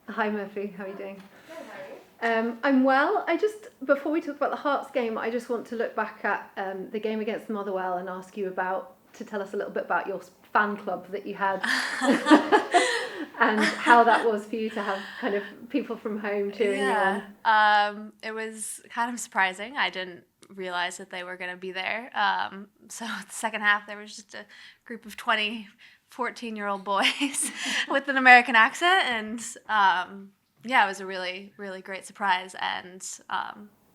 Hi Murphy, how are you doing? Good, how are you? I'm well. Before we talk about the Hearts game, I just want to look back at the game against Motherwell and ask you to tell us a little bit about your fan club that you had and how that was for you to have kind of people from home cheering you on. It was kind of surprising. I didn't realize that they were going to be there. So the second half, there was just a group of 20, 14-year-old boys with an American accent. And it was a really, really great surprise. And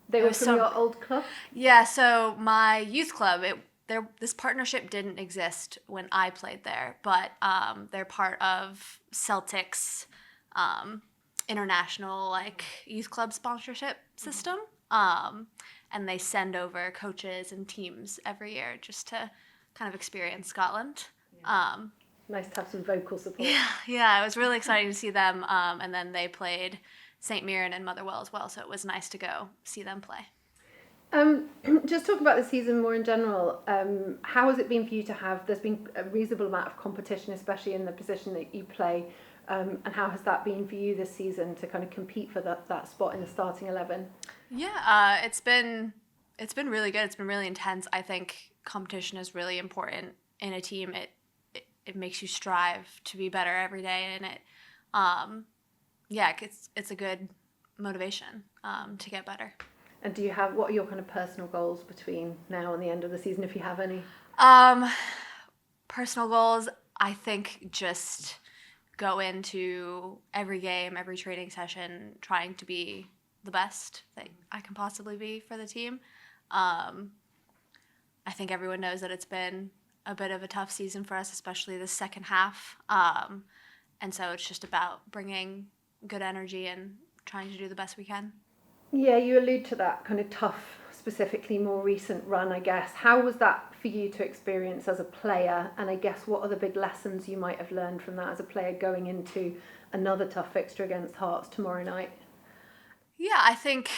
They were from your old club? Yeah, so my youth club, this partnership didn't exist when I played there, but they're part of Celtic's international youth club sponsorship system, and they send over coaches and teams every year just to kind of experience Scotland. Yeah. Nice to have some vocal support. Yeah, it was really exciting to see them, and then they played St. Mirren and Motherwell as well, so it was nice to go see them play. Just talk about the season more in general. How has it been for you to have, there's been a reasonable amount of competition, especially in the position that you play, and how has that been for you this season to kind of compete for that spot in the starting 11? Yeah, it's been really good. It's been really intense. I think competition is really important in a team. It makes you strive to be better every day, and it's a good motivation to get better. And what are your kind of personal goals between now and the end of the season, if you have any? Personal goals, I think just go into every game, every training session, trying to be the best that I can possibly be for the team. I think everyone knows that it's been a bit of a tough season for us, especially the second half. And so it's just about bringing good energy and trying to do the best we can. Yeah, you allude to that kind of tough, specifically more recent run, I guess. How was that for you to experience as a player? And I guess what are the big lessons you might have learned from that as a player going into another tough fixture against Hearts tomorrow night? Yeah, I think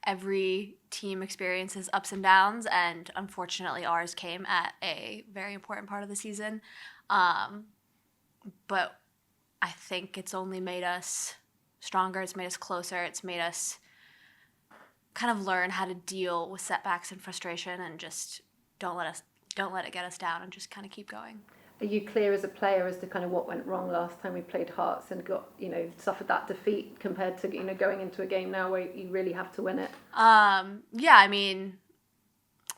every team experiences ups and downs, and unfortunately ours came at a very important part of the season. But I think it's only made us stronger. It's made us closer. It's made us kind of learn how to deal with setbacks and frustration, and just don't let it get us down, and just kind of keep going. Are you clear as a player as to kind of what went wrong last time we played Hearts and suffered that defeat compared to going into a game now where you really have to win it? Yeah, I mean,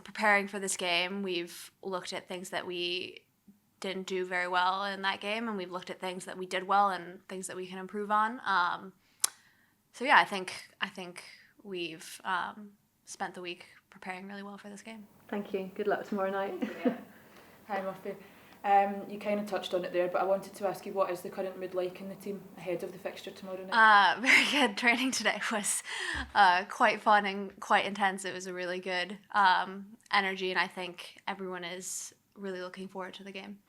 preparing for this game, we've looked at things that we didn't do very well in that game, and we've looked at things that we did well and things that we can improve on. I think we've spent the week preparing really well for this game. Thank you. Good luck tomorrow night. Yeah. Hi Murphy. You kind of touched on it there, but I wanted to ask you, what is the current mood like in the team ahead of the fixture tomorrow night? Very good. Training today was quite fun and quite intense. It was a really good energy, and I think everyone is really looking forward to the game.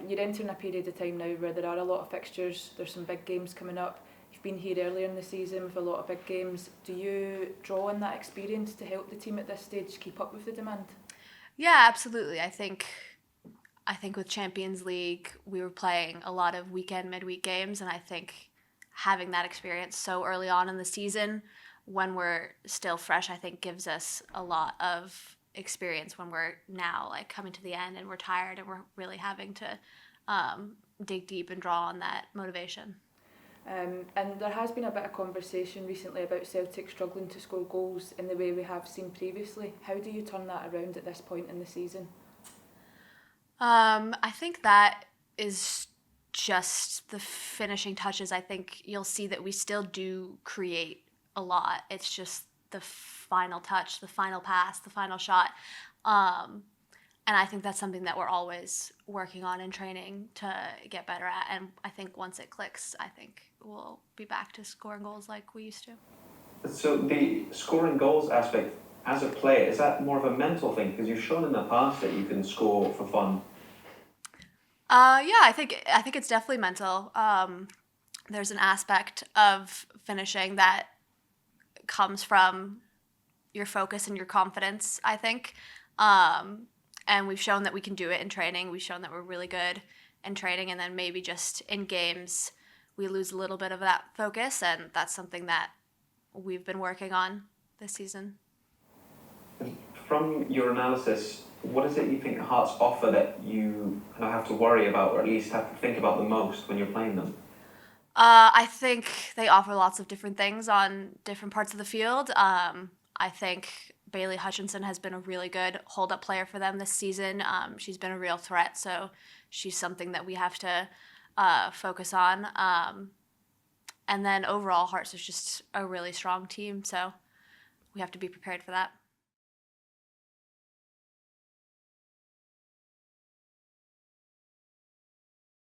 You're entering a period of time now where there are a lot of fixtures. There's some big games coming up. You've been here earlier in the season with a lot of big games. Do you draw on that experience to help the team at this stage keep up with the demand? Yeah, absolutely. I think with Champions League, we were playing a lot of weekend, midweek games, and I think having that experience so early on in the season when we're still fresh, I think gives us a lot of experience when we're now coming to the end and we're tired and we're really having to dig deep and draw on that motivation. And there has been a bit of conversation recently about Celtic struggling to score goals in the way we have seen previously. How do you turn that around at this point in the season? I think that is just the finishing touches. I think you'll see that we still do create a lot. It's just the final touch, the final pass, the final shot. And I think that's something that we're always working on in training to get better at. And I think once it clicks, I think we'll be back to scoring goals like we used to. So the scoring goals aspect, as a player, is that more of a mental thing? Because you've shown in the past that you can score for fun. I think it's definitely mental. There's an aspect of finishing that comes from your focus and your confidence, I think. And we've shown that we can do it in training. We've shown that we're really good in training, and then maybe just in games we lose a little bit of that focus, and that's something that we've been working on this season. From your analysis, what is it you think Hearts offer that you kind of have to worry about, or at least have to think about the most when you're playing them? I think they offer lots of different things on different parts of the field. I think Bailey Hutchinson has been a really good hold-up player for them this season. She's been a real threat, so she's something that we have to focus on. And then overall, Hearts is just a really strong team, so we have to be prepared for that.